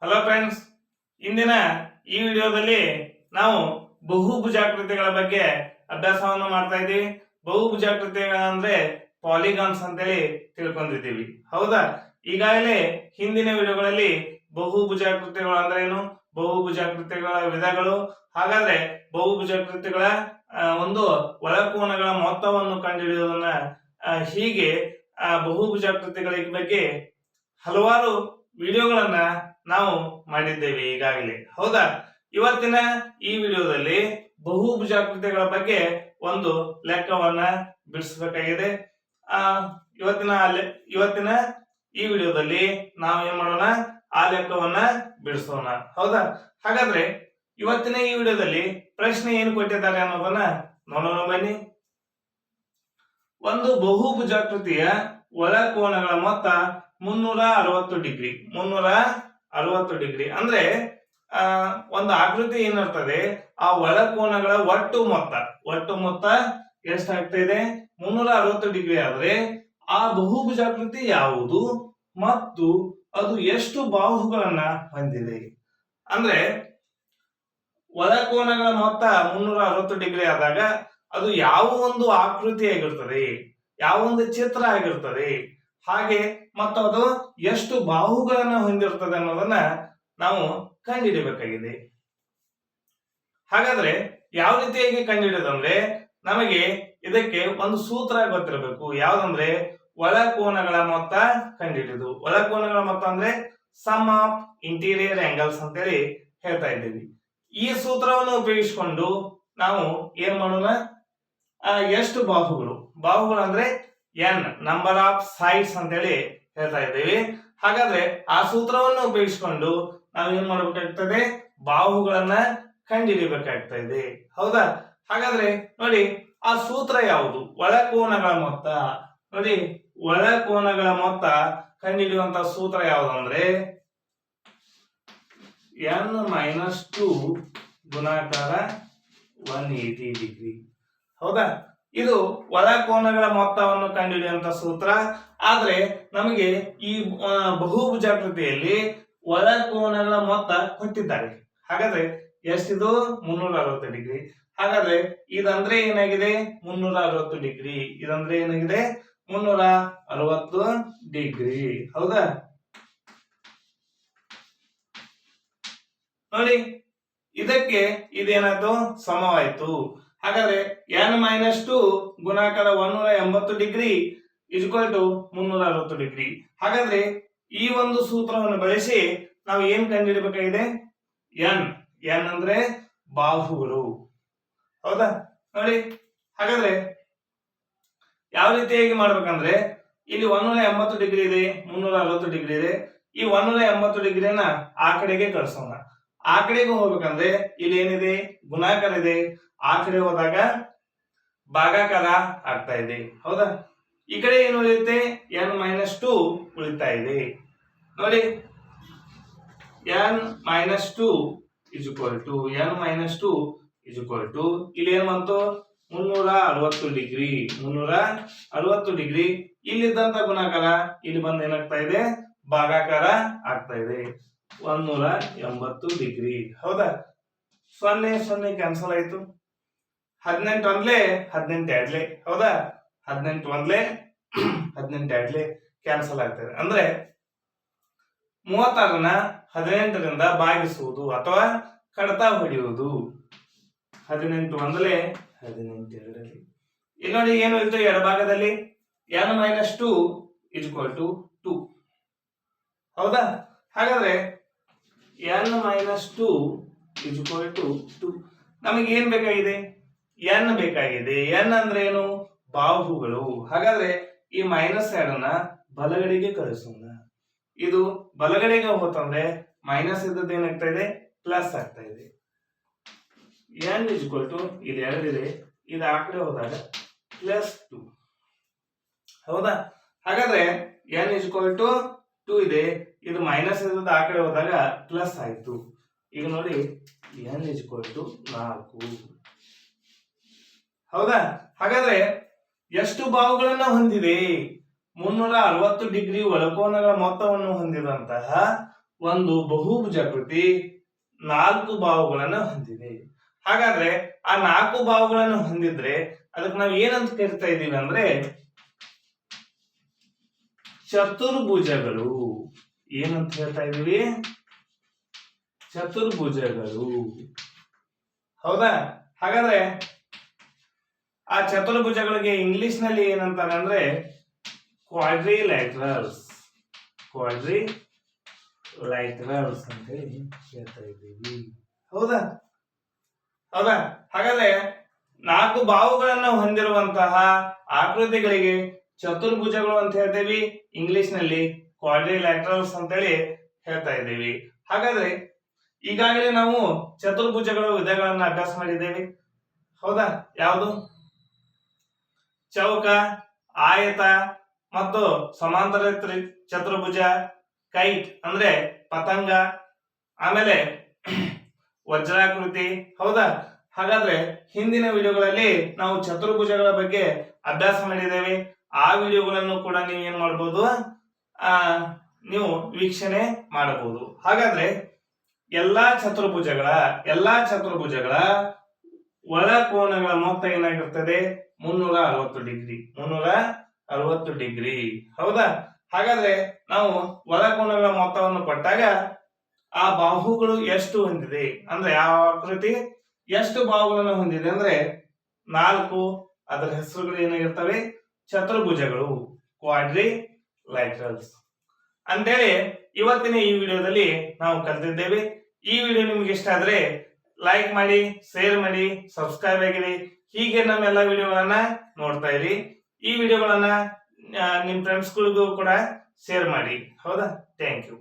Hello friends, ಇಂದಿನ ಈ ವಿಡಿಯೋದಲ್ಲಿ ನಾವು ಬಹುಭುಜಾಕೃತಿಗಳ ಬಗ್ಗೆ ಅಭ್ಯಾಸವನ್ನು ಮಾಡ್ತಾ ಇದ್ದೀವಿ. ಬಹುಭುಜಾಕೃತಿಗಳಂದ್ರೆ ಪಾಲಿಗಾನ್ಸ್ ಅಂತೇಳಿ ತಿಳ್ಕೊಂಡಿದ್ದೀವಿ, ಹೌದಾ? ಈಗಾಗಲೇ ಹಿಂದಿನ ವಿಡಿಯೋಗಳಲ್ಲಿ ಬಹುಭುಜಾಕೃತಿಗಳು ಅಂದ್ರೆ ಏನು, ಬಹುಭುಜಾಕೃತಿಗಳ ವಿಧಗಳು, ಹಾಗಾದ್ರೆ ಬಹುಭುಜಾಕೃತಿಗಳ ಒಂದು ಒಳಕೋನಗಳ ಮೊತ್ತವನ್ನು ಕಂಡುಹಿಡಿಯುವುದನ್ನ ಹೀಗೆ ಬಹುಭುಜಾಕೃತಿಗಳ ಬಗ್ಗೆ ಹಲವಾರು ವಿಡಿಯೋಗಳನ್ನ ನಾವು ಮಾಡಿದ್ದೇವೆ ಈಗಾಗಲೇ, ಹೌದಾ? ಇವತ್ತಿನ ಈ ವಿಡಿಯೋದಲ್ಲಿ ಬಹುಭುಜಾಕೃತಿಗಳ ಬಗ್ಗೆ ಒಂದು ಲೆಕ್ಕವನ್ನ ಬಿಡಿಸಬೇಕಾಗಿದೆ. ಇವತ್ತಿನ ಈ ವಿಡಿಯೋದಲ್ಲಿ ನಾವು ಏನ್ ಮಾಡೋಣ, ಆ ಲೆಕ್ಕವನ್ನ ಬಿಡಿಸೋಣ, ಹೌದಾ? ಹಾಗಾದ್ರೆ ಇವತ್ತಿನ ಈ ವಿಡಿಯೋದಲ್ಲಿ ಪ್ರಶ್ನೆ ಏನು ಕೊಟ್ಟಿದ್ದಾರೆ ಅನ್ನೋದನ್ನ ನೋಡೋಣ ಬನ್ನಿ. ಒಂದು ಬಹುಭುಜಾಕೃತಿಯ ಒಳಕೋನಗಳ ಮೊತ್ತ 360 ಡಿಗ್ರಿ. 360 ಡಿಗ್ರಿ ಅಂದ್ರೆ ಒಂದು ಆಕೃತಿ ಏನಿರ್ತದೆ, ಆ ಒಳಕೋನಗಳ ಒಟ್ಟು ಮೊತ್ತ ಎಷ್ಟಾಗ್ತಾ ಇದೆ? 360 ಡಿಗ್ರಿ ಆದ್ರೆ ಆ ಬಹುಭುಜಾಕೃತಿ ಯಾವುದು ಮತ್ತು ಅದು ಎಷ್ಟು ಬಾಹುಗಳನ್ನ ಹೊಂದಿದೆ? ಅಂದ್ರೆ ಒಳಕೋನಗಳ ಮೊತ್ತ 360 ಡಿಗ್ರಿ ಆದಾಗ ಅದು ಯಾವ ಒಂದು ಆಕೃತಿ ಆಗಿರ್ತದೆ, ಯಾವ ಒಂದು ಚಿತ್ರ ಆಗಿರ್ತದೆ, ಹಾಗೆ ಮತ್ತು ಅದು ಎಷ್ಟು ಬಾಹುಗಳನ್ನ ಹೊಂದಿರ್ತದೆ ಅನ್ನೋದನ್ನ ನಾವು ಕಂಡುಹಿಡಿಯಬೇಕಾಗಿದೆ. ಹಾಗಾದ್ರೆ ಯಾವ ರೀತಿಯಾಗಿ ಕಂಡುಹಿಡಿಯೋದಂದ್ರೆ, ನಮಗೆ ಇದಕ್ಕೆ ಒಂದು ಸೂತ್ರ ಗೊತ್ತಿರಬೇಕು. ಯಾವ್ದಂದ್ರೆ ಒಳಕೋನಗಳ ಮೊತ್ತ ಕಂಡುಹಿಡಿಯೋದು. ಒಳಕೋನಗಳ ಮೊತ್ತ ಅಂದ್ರೆ ಸಮ್ ಆಫ್ ಇಂಟೀರಿಯರ್ ಆಂಗಲ್ಸ್ ಅಂತೇಳಿ ಹೇಳ್ತಾ ಇದ್ದೀವಿ. ಈ ಸೂತ್ರವನ್ನು ಉಪಯೋಗಿಸಿಕೊಂಡು ನಾವು ಏನ್ ಮಾಡೋಣ, ಎಷ್ಟು ಬಾಹುಗಳು ಅಂದ್ರೆ n ನಂಬರ್ ಆಫ್ ಸೈಡ್ಸ್ ಅಂತೇಳಿ ಹೇಳ್ತಾ ಇದ್ದೀವಿ. ಹಾಗಾದ್ರೆ ಆ ಸೂತ್ರವನ್ನು ಉಪಯೋಗಿಸಿಕೊಂಡು ನಾವು ಏನ್ ಮಾಡಬೇಕಾಗ್ತದೆ, ಬಾಹುಗಳನ್ನ ಕಂಡುಹಿಡಿಯಬೇಕಾಗ್ತಾ ಇದೆ, ಹೌದಾ? ಹಾಗಾದ್ರೆ ನೋಡಿ, ಆ ಸೂತ್ರ ಯಾವುದು? ಒಳಕೋನಗಳ ಮೊತ್ತ. ನೋಡಿ, ಒಳಕೋನಗಳ ಮೊತ್ತ ಕಂಡುಹಿಡಿಯುವಂತ ಸೂತ್ರ ಯಾವುದಂದ್ರೆ n-2 ಗುಣಾಕಾರ 180 ಡಿಗ್ರಿ, ಹೌದಾ? ಇದು ಒಳಕೋನಗಳ ಮೊತ್ತವನ್ನು ಕಂಡುಹಿಡಿಯುವಂತ ಸೂತ್ರ. ಆದ್ರೆ ನಮಗೆ ಈ ಬಹುಭುಜಾಕೃತಿಯಲ್ಲಿ ಒಳಕೋನಗಳ ಮೊತ್ತ ಕೊಟ್ಟಿದ್ದಾರೆ. ಹಾಗಾದ್ರೆ ಎಷ್ಟಿದು? 360 ಡಿಗ್ರಿ. ಹಾಗಾದ್ರೆ ಇದಂದ್ರೆ ಏನಾಗಿದೆ? 360 ಡಿಗ್ರಿ. ಇದಂದ್ರೆ ಏನಾಗಿದೆ? 360 ಡಿಗ್ರಿ, ಹೌದಾ? ನೋಡಿ, ಇದಕ್ಕೆ ಇದೇನಾಯ್ತು? ಸಮವಾಯ್ತು. ಹಾಗಾದ್ರೆ n-2 ಗುಣಾಕಾರ 180 ಡಿಗ್ರಿ ಇಸ್ಕ್ವಲ್ ಟು 360 ಡಿಗ್ರಿ. ಹಾಗಾದ್ರೆ ಈ ಒಂದು ಸೂತ್ರವನ್ನು ಬಳಸಿ ನಾವು ಏನ್ ಕಂಡುಹಿಡಬೇಕಾಗಿದೆ? n ಅಂದ್ರೆ ಬಾಹುಗಳು, ಹೌದಾ? ನೋಡಿ, ಹಾಗಾದ್ರೆ ಯಾವ ರೀತಿಯಾಗಿ ಮಾಡ್ಬೇಕಂದ್ರೆ, ಇಲ್ಲಿ 180 ಡಿಗ್ರಿ ಇದೆ, 360 ಡಿಗ್ರಿ ಇದೆ. ಈ 180 ಡಿಗ್ರಿನ ಆ ಕಡೆಗೆ ಕಳಿಸೋಣ. ಆ ಕಡೆಗೆ ಹೋಗ್ಬೇಕಂದ್ರೆ ಇಲ್ಲಿ ಏನಿದೆ? ಗುಣಾಕಾರ ಇದೆ. ಆ ಕಡೆ ಹೋದಾಗ ಭಾಗಾಕಾರ ಆಗ್ತಾ ಇದೆ, ಹೌದಾ? ಈ ಕಡೆ ಏನು ಉಳಿಯುತ್ತೆ? n-2 ಉಳಿತಾ ಇದೆ. ನೋಡಿ, n-2 ಇಲ್ಲಿ ಏನ್ ಬಂತು? 360 ಡಿಗ್ರಿ. 360 ಡಿಗ್ರಿ ಇಲ್ಲಿದ್ದಂತ ಗುಣಾಕಾರ ಇಲ್ಲಿ ಬಂದು ಏನಾಗ್ತಾ ಇದೆ? ಭಾಗಾಕಾರ ಆಗ್ತಾ ಇದೆ. 180 ಡಿಗ್ರಿ, ಹೌದಾ? 0 ಕ್ಯಾನ್ಸಲ್ ಆಯ್ತು. 18 ಒಂದ್ಲೆ 18 ಎರಡ್ಲೆ, ಹೌದಾ? 18 ಒಂದ್ಲೆ 18 ಎರಡ್ಲೆ ಕ್ಯಾನ್ಸಲ್ ಆಗ್ತದೆ. ಅಂದ್ರೆ 36ನ 18ರಿಂದ ಭಾಗಿಸುವುದು ಅಥವಾ ಕಡತ ಹೊಡೆಯುವುದು. 18 ಒಂದ್ಲೆ 18 ಎರಡಲ್ಲಿ. ಇಲ್ಲಿ ನೋಡಿ, ಏನು ಇತ್ತು ಎಡಭಾಗದಲ್ಲಿ? n-2 2, ಹೌದಾ? ಹಾಗಾದ್ರೆ n-2 2. ನಮಗೆ ಏನ್ ಬೇಕಾಗಿದೆ? n ಬೇಕಾಗಿದೆ. n ಅಂದ್ರೆ ಏನು? ಬಾಹುಗಳು. ಹಾಗಾದ್ರೆ ಈ -2ನ್ನ ಬಲಗಡೆಗೆ ಕಳಿಸೋಣ. ಇದು ಬಲಗಡೆಗೆ ಹೋತಂದ್ರೆ ಮೈನಸ್ ಇದ್ದದ್ದು ಏನಾಗ್ತಾ ಇದೆ? ಪ್ಲಸ್ ಆಗ್ತಾ ಇದೆ. n ಇಲ್ಲಿ 2 ಇದೆ, ಇದು ಆ ಕಡೆ ಹೋದಾಗ +2, ಹೌದಾ? ಹಾಗಾದ್ರೆ n-2 ಇದೆ, ಇದು ಮೈನಸ್ ಇದ್ದದ್ದು ಆ ಕಡೆ ಹೋದಾಗ ಪ್ಲಸ್ ಆಯ್ತು. ಈಗ ನೋಡಿ, n-4, ಹೌದಾ? ಹಾಗಾದ್ರೆ ಎಷ್ಟು ಬಾಹುಗಳನ್ನ ಹೊಂದಿದೆ? 360 ಡಿಗ್ರಿ ಒಳಕೋನಗಳ ಮೊತ್ತವನ್ನು ಹೊಂದಿದಂತಹ ಒಂದು ಬಹುಭುಜಾಕೃತಿ 4 ಬಾಹುಗಳನ್ನು ಹೊಂದಿದೆ. ಹಾಗಾದ್ರೆ ಆ 4 ಬಾಹುಗಳನ್ನು ಹೊಂದಿದ್ರೆ ಅದಕ್ಕೆ ನಾವು ಏನಂತ ಕರಿತಾ ಇದ್ದೀವಿ ಅಂದ್ರೆ ಚತುರ್ಭುಜಗಳು. ಏನಂತ ಹೇಳ್ತಾ ಇದೀವಿ? ಚತುರ್ಭುಜಗಳು. ಹೌದಾ? ಹಾಗಾದ್ರೆ ಆ ಚತುರ್ಭುಜಗಳಿಗೆ ಇಂಗ್ಲಿಷ್ ನಲ್ಲಿ ಏನಂತಾರೆ ಅಂದ್ರೆ ಕ್ವಾಡ್ರಿಲ್ಯಾಟರಲ್ಸ್. ಕ್ವಾಡ್ರಿಲ್ಯಾಟರಲ್ಸ್ ಅಂತ ಹೇಳಿ ಹೇಳ್ತಾ ಇದ್ದೀವಿ. ಹೌದಾ? ಹೌದಾ? ಹಾಗಾದ್ರೆ 4 ಬಾಹುಗಳನ್ನು ಹೊಂದಿರುವಂತಹ ಆಕೃತಿಗಳಿಗೆ ಚತುರ್ಭುಜಗಳು ಅಂತ ಹೇಳ್ತೇವಿ, ಇಂಗ್ಲಿಷ್ ನಲ್ಲಿ ಕ್ವಾಡ್ರಿಲ್ಯಾಟರಲ್ಸ್ ಅಂತೇಳಿ ಹೇಳ್ತಾ ಇದ್ದೀವಿ. ಹಾಗಾದ್ರೆ ಈಗಾಗಲೇ ನಾವು ಚತುರ್ಭುಜಗಳ ವಿಧಗಳನ್ನ ಅಭ್ಯಾಸ ಮಾಡಿದ್ದೇವೆ. ಹೌದಾ? ಯಾವುದು? ಚೌಕ, ಆಯತ ಮತ್ತು ಸಮಾಂತರ ಚತುರ್ಭುಜ, ಕೈಟ್ ಅಂದ್ರೆ ಪತಂಗ, ಆಮೇಲೆ ವಜ್ರಾಕೃತಿ. ಹೌದಾ? ಹಾಗಾದ್ರೆ ಹಿಂದಿನ ವಿಡಿಯೋಗಳಲ್ಲಿ ನಾವು ಚತುರ್ಭುಜಗಳ ಬಗ್ಗೆ ಅಭ್ಯಾಸ ಮಾಡಿದ್ದೇವೆ. ಆ ವಿಡಿಯೋಗಳನ್ನು ಕೂಡ ನೀವು ಏನ್ ಮಾಡಬಹುದು, ನೀವು ವೀಕ್ಷಣೆ ಮಾಡಬಹುದು. ಹಾಗಾದ್ರೆ ಎಲ್ಲಾ ಚತುರ್ಭುಜಗಳ ಒಳ ಕೋನಗಳ ಮೊತ್ತ ಏನಾಗಿರ್ತದೆ? 360 ಡಿಗ್ರಿ. 360 ಡಿಗ್ರಿ. ಹೌದಾ? ಹಾಗಾದ್ರೆ ನಾವು ಒಳ ಕೋನಗಳ ಮೊತ್ತವನ್ನು ಕೊಟ್ಟಾಗ ಆ ಬಾಹುಗಳು ಎಷ್ಟು ಹೊಂದಿದೆ ಅಂದ್ರೆ ಆ ಆಕೃತಿ ಎಷ್ಟು ಬಾಹುಗಳನ್ನು ಹೊಂದಿದೆ ಅಂದ್ರೆ 4. ಅದರ ಹೆಸರುಗಳು ಏನಾಗಿರ್ತವೆ? ಚತುರ್ಭುಜಗಳು, ಕ್ವಾಡ್ರಿಲ್ಯಾಟರಲ್ಸ್ ಅಂತೇಳಿ ಇವತ್ತಿನ ಈ ವಿಡಿಯೋದಲ್ಲಿ ನಾವು ಕಲಿತಿದ್ದೇವೆ. ಈ ವಿಡಿಯೋ ನಿಮ್ಗೆ ಇಷ್ಟ ಆದ್ರೆ ಲೈಕ್ ಮಾಡಿ, ಶೇರ್ ಮಾಡಿ, ಸಬ್ಸ್ಕ್ರೈಬ್ ಆಗಿರಿ. ಹೀಗೆ ನಮ್ಮೆಲ್ಲ ವಿಡಿಯೋಗಳನ್ನ ನೋಡ್ತಾ ಇರಿ. ಈ ವಿಡಿಯೋಗಳನ್ನ ನಿಮ್ ಫ್ರೆಂಡ್ಸ್ಗಳಿಗೂ ಕೂಡ ಶೇರ್ ಮಾಡಿ. ಹೌದಾ? Thank you.